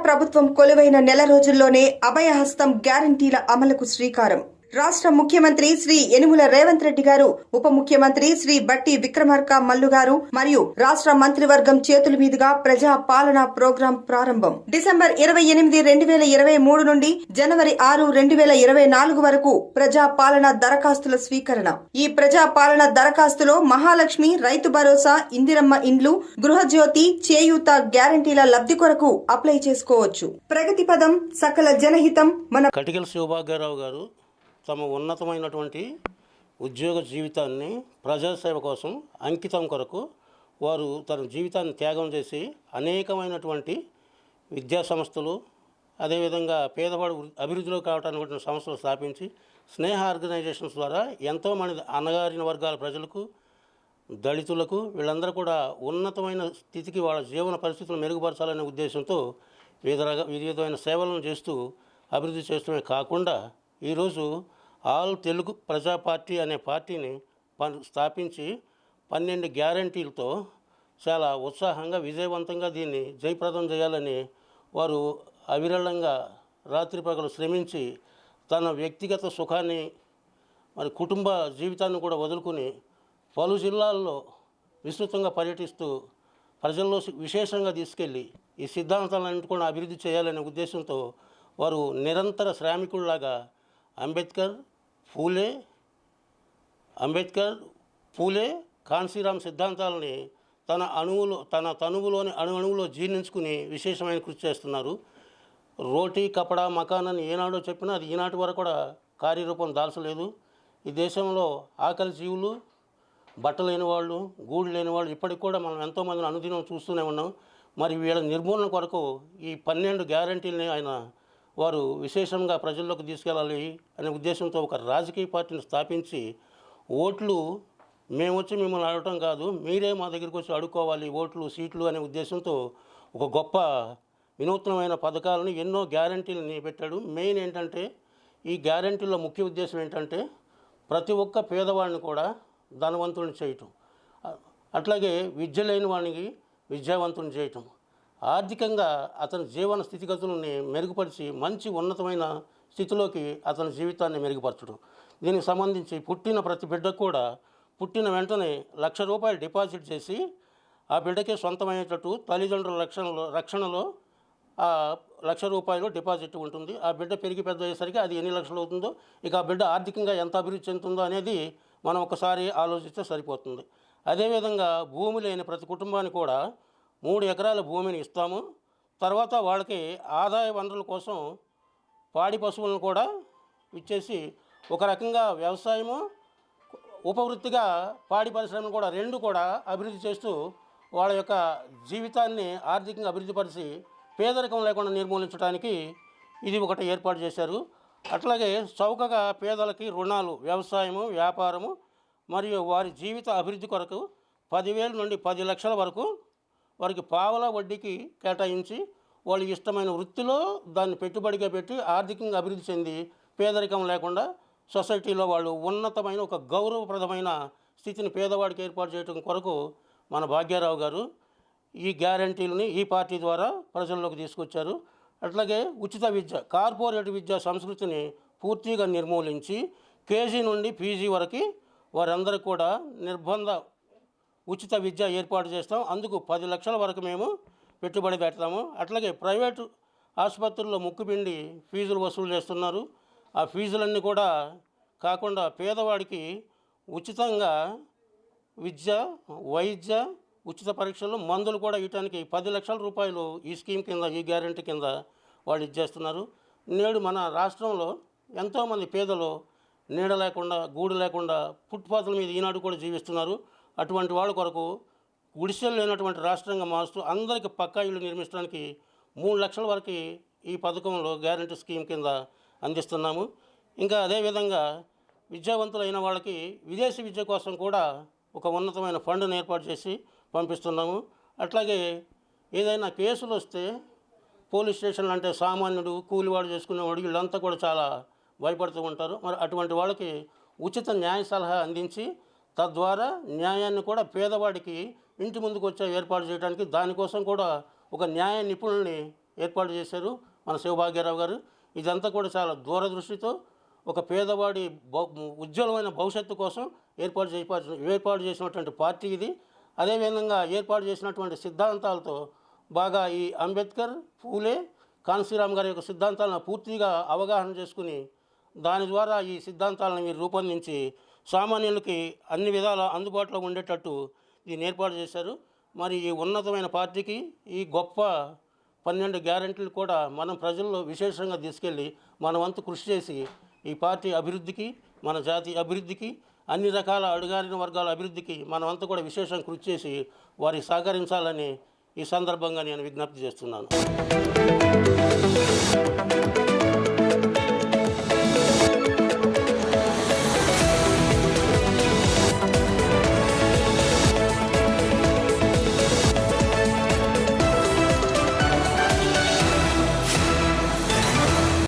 ప్రభుత్వం కొలువైన నెల రోజుల్లోనే అభయహస్తం గ్యారంటీల అమలుకు శ్రీకారం. రాష్ట్ర ముఖ్యమంత్రి శ్రీ యనుమల రేవంత్ రెడ్డి గారు, ఉప ముఖ్యమంత్రి శ్రీ బట్టి విక్రమార్క మల్లు గారు మరియు రాష్ట్ర మంత్రివర్గం చేతుల మీదుగా ప్రజా పాలన ప్రోగ్రాం ప్రారంభం. డిసెంబర్ 28, 2023 నుండి జనవరి 6, 2024 వరకు ప్రజా పాలన దరఖాస్తుల స్వీకరణ. ఈ ప్రజా పాలన దరఖాస్తులో మహాలక్ష్మి, రైతు భరోసా, ఇందిరమ్మ ఇండ్లు, గృహజ్యోతి, చేయూత గ్యారంటీల లబ్ధి కొరకు అప్లై చేసుకోవచ్చు. ప్రగతి పదం, సకల జనహితం. మన కటికల శివభాగ్యరావు గారు తమ ఉన్నతమైనటువంటి ఉద్యోగ జీవితాన్ని ప్రజాసేవ కోసం అంకితం కొరకు వారు తన జీవితాన్ని త్యాగం చేసి అనేకమైనటువంటి విద్యా సంస్థలు, అదేవిధంగా పేదవాడు అభివృద్ధిలో కావటానికి సంస్థలు స్థాపించి స్నేహ ఆర్గనైజేషన్స్ ద్వారా ఎంతోమంది అణగారిన వర్గాల ప్రజలకు, దళితులకు, వీళ్ళందరూ కూడా ఉన్నతమైన స్థితికి వాళ్ళ జీవన పరిస్థితులు మెరుగుపరచాలనే ఉద్దేశంతో వివిధమైన సేవలను చేస్తూ అభివృద్ధి చేస్తూనే కాకుండా ఈరోజు ఆల్ తెలుగు ప్రజా పార్టీ అనే పార్టీని స్థాపించి 12 గ్యారంటీలతో చాలా ఉత్సాహంగా విజయవంతంగా దీన్ని జయప్రదం చేయాలని వారు అవిరళంగా రాత్రి పగలు శ్రమించి తన వ్యక్తిగత సుఖాన్ని మరి కుటుంబ జీవితాన్ని కూడా వదులుకుని పలు జిల్లాల్లో విస్తృతంగా పర్యటిస్తూ ప్రజల్లో విశేషంగా తీసుకెళ్ళి ఈ సిద్ధాంతాలను కూడా అభివృద్ధి చేయాలనే ఉద్దేశంతో వారు నిరంతర శ్రామికుల్లాగా అంబేద్కర్, పూలే, కాన్సీరామ్ సిద్ధాంతాలని తన తనువులోని అణువులో జీర్ణించుకుని విశేషమైన కృషి చేస్తున్నారు. రోటీ, కపడా, మకాన్ అని ఏనాడో చెప్పినా అది ఈనాటి వరకు కూడా కార్యరూపం దాల్చలేదు. ఈ దేశంలో ఆకలి జీవులు, బట్ట లేని వాళ్ళు, గూడు లేని వాళ్ళు ఇప్పటికి కూడా మనం ఎంతోమందిని అనుదినం చూస్తూనే ఉన్నాం. మరి వీళ్ళ నిర్మూలన కొరకు ఈ 12 గ్యారంటీలని వారు విశేషంగా ప్రజల్లోకి తీసుకెళ్ళాలి అనే ఉద్దేశంతో ఒక రాజకీయ పార్టీని స్థాపించి ఓట్లు మేము వచ్చి మిమ్మల్ని అడగటం కాదు, మీరే మా దగ్గరికి వచ్చి అడుక్కోవాలి ఓట్లు, సీట్లు అనే ఉద్దేశంతో ఒక గొప్ప వినూత్నమైన పథకాలను, ఎన్నో గ్యారంటీలని పెట్టాడు. మెయిన్ ఏంటంటే ఈ గ్యారంటీల్లో ముఖ్య ఉద్దేశం ఏంటంటే ప్రతి ఒక్క పేదవాడిని కూడా ధనవంతుని చేయటం, అట్లాగే విద్య లేని వాడికి విద్యావంతుని చేయటం, ఆర్థికంగా అతని జీవన స్థితిగతులని మెరుగుపరిచి మంచి ఉన్నతమైన స్థితిలోకి అతని జీవితాన్ని మెరుగుపరచడం. దీనికి సంబంధించి పుట్టిన ప్రతి బిడ్డకు కూడా పుట్టిన వెంటనే ₹1,00,000 డిపాజిట్ చేసి ఆ బిడ్డకే సొంతమయ్యేటట్టు తల్లిదండ్రుల రక్షణలో ఆ ₹1,00,000 డిపాజిట్ ఉంటుంది. ఆ బిడ్డ పెరిగి పెద్ద అయ్యేసరికి అది ఎన్ని లక్షలు అవుతుందో, ఇక ఆ బిడ్డ ఆర్థికంగా ఎంత అభివృద్ధి చెందుతుందో అనేది మనం ఒకసారి ఆలోచిస్తే సరిపోతుంది. అదేవిధంగా భూమి లేని ప్రతి కుటుంబానికి కూడా 3 ఎకరాల భూమిని ఇస్తాము. తర్వాత వాళ్ళకి ఆదాయ వనరుల కోసం పాడి పశువులను కూడా ఇచ్చేసి ఒక రకంగా వ్యవసాయము, ఉపవృత్తిగా పాడి పరిశ్రమను కూడా 2 కూడా అభివృద్ధి చేస్తూ వాళ్ళ యొక్క జీవితాన్ని ఆర్థికంగా అభివృద్ధిపరిచి పేదరికం లేకుండా నిర్మూలించడానికి ఇది ఒకటి ఏర్పాటు చేశారు. అట్లాగే చౌకగా పేదలకి రుణాలు, వ్యవసాయము, వ్యాపారము మరియు వారి జీవిత అభివృద్ధి కొరకు 10,000 నుండి 10 లక్షల వరకు వారికి పావలా వడ్డీకి కేటాయించి వాళ్ళు ఇష్టమైన వృత్తిలో దాన్ని పెట్టుబడిగా పెట్టి ఆర్థికంగా అభివృద్ధి చెంది పేదరికం లేకుండా సొసైటీలో వాళ్ళు ఉన్నతమైన ఒక గౌరవప్రదమైన స్థితిని పేదవాడికి ఏర్పాటు చేయడం కొరకు మన భాగ్యారావు గారు ఈ గ్యారంటీలని ఈ పార్టీ ద్వారా ప్రజల్లోకి తీసుకొచ్చారు. అట్లాగే ఉచిత విద్య, కార్పొరేట్ విద్యా సంస్కృతిని పూర్తిగా నిర్మూలించి కేజీ నుండి పీజీ వరకు వారందరూ కూడా నిర్బంధ ఉచిత విద్య ఏర్పాటు చేస్తాం. అందుకు 10 లక్షల వరకు మేము పెట్టుబడి పెడతాము. అట్లాగే ప్రైవేటు ఆసుపత్రుల్లో ముక్కుపిండి ఫీజులు వసూలు చేస్తున్నారు. ఆ ఫీజులన్నీ కూడా కాకుండా పేదవాడికి ఉచితంగా విద్య, వైద్య, ఉచిత పరీక్షలు, మందులు కూడా ఇవ్వడానికి ₹10 లక్షల ఈ స్కీమ్ కింద, ఈ గ్యారంటీ కింద వాళ్ళు ఇచ్చేస్తున్నారు. నేడు మన రాష్ట్రంలో ఎంతోమంది పేదలు నీడ లేకుండా, గూడు లేకుండా ఫుట్పాత్ల మీద ఈనాడు కూడా జీవిస్తున్నారు. అటువంటి వాళ్ళ కొరకు గుడిసెలు లేనటువంటి రాష్ట్రంగా మారుస్తూ అందరికీ పక్కా ఇళ్ళు నిర్మించడానికి 3 లక్షల వరకు ఈ పథకంలో గ్యారంటీ స్కీమ్ కింద అందిస్తున్నాము. ఇంకా అదేవిధంగా విద్యావంతులైన వాళ్ళకి విదేశీ విద్య కోసం కూడా ఒక ఉన్నతమైన ఫండ్ను ఏర్పాటు చేసి పంపిస్తున్నాము. అట్లాగే ఏదైనా కేసులు వస్తే పోలీస్ స్టేషన్లు అంటే సామాన్యుడు, కూలివాడు చేసుకునేవాడు వీళ్ళంతా కూడా చాలా భయపడుతూ ఉంటారు. మరి అటువంటి వాళ్ళకి ఉచిత న్యాయ సలహా అందించి తద్వారా న్యాయాన్ని కూడా పేదవాడికి ఇంటి ముందుకు వచ్చే ఏర్పాటు చేయడానికి దానికోసం కూడా ఒక న్యాయ నిపుణుల్ని ఏర్పాటు చేశారు మన శివభాగ్యరావు గారు. ఇదంతా కూడా చాలా దూరదృష్టితో ఒక పేదవాడి ఉజ్వలమైన భవిష్యత్తు కోసం ఏర్పాటు చేసినటువంటి పార్టీ ఇది. అదేవిధంగా ఏర్పాటు చేసినటువంటి సిద్ధాంతాలతో బాగా ఈ అంబేద్కర్, పూలే, కాన్సీరామ్ గారి యొక్క సిద్ధాంతాలను పూర్తిగా అవగాహన చేసుకుని దాని ద్వారా ఈ సిద్ధాంతాలను మీరు రూపొందించి సామాన్యులకి అన్ని విధాల అందుబాటులో ఉండేటట్టు దీన్ని ఏర్పాటు చేశారు. మరి ఈ ఉన్నతమైన పార్టీకి ఈ గొప్ప 12 గ్యారెంటీలు కూడా మనం ప్రజల్లో విశేషంగా తీసుకెళ్ళి మన వంతు కృషి చేసి ఈ పార్టీ అభివృద్ధికి, మన జాతి అభివృద్ధికి, అన్ని రకాల అడుగారిన వర్గాల అభివృద్ధికి మనమంతా కూడా విశేషంగా కృషి చేసి వారికి సహకరించాలని ఈ సందర్భంగా నేను విజ్ఞప్తి చేస్తున్నాను.